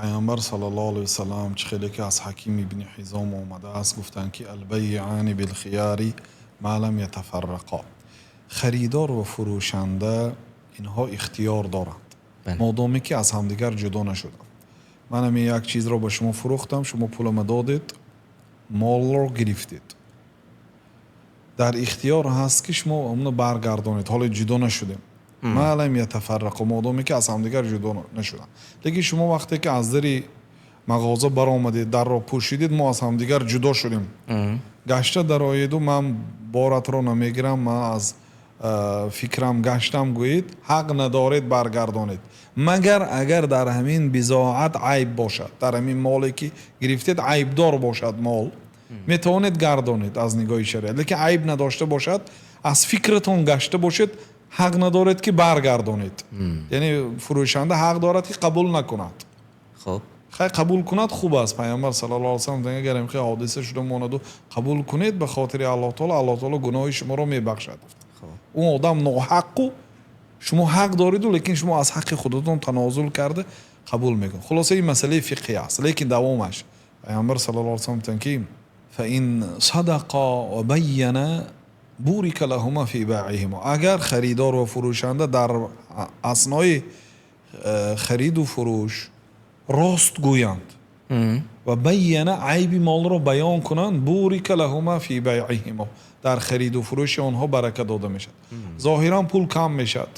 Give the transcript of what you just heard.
پیامبر صلی الله علیه و سلم چه خیلی که از حکیم ابن حزام اومده است گفتن که البیعان بالخیار ما لم یتفرقا، خریدار و فروشنده اینها اختیار دارند مادامی که از همدیگر جدا نشدند. من یک چیز رو به شما فروختم، شما پولم دادید، مال رو گرفتید، در اختیار هست که شما اونو برگردانید، حالا جدا نشدیم. ما لم یتفرقا، مادامی که از همدیگر جدا نشدن. دیگه شما وقتی که از در مغازه برآمدید، در را پوشیدید، ما از همدیگر جدا شدیم، گشته در آید و من بارت رو نمیگیرم، من از فکرم گشتم، گویید حق ندارید برگردانید مگر اگر در همین بضاعت عیب باشد، در همین مالی که گرفتید عیب دار باشد مال، میتوانید گردانید از نگاه شریعت. لیکن عیب نداشته باشد، از فکرتون گشته باشید، حق ندارید که برگردانید. یعنی فروشنده حق دارد که قبول نکند. خب خیلی قبول کند خوب است. پیامبر صلی الله علیه و سلم دیگه اگر این حادثه شده ماند و قبول کنید به خاطر الله تعالی گناه شما رو میبخشد. اون آدم ناحق و شما حق دارید، لیکن شما از حق خودتون تنازل کرده قبول میکنید. خلاصه این مسئله فقهی است، لیکن دوامش پیامبر صلی الله علیه و سلم تنکیم فإن صدقا و بینا بورک لهما فی بیعهما، اگر خریدار و فروشنده در اثنای خرید و فروش راست گویند و بینا عیب مال را بیان کنند، بورک لهما فی بیعهما، در خرید و فروش آنها برکت داده میشد. ظاهرا پول کم میشد،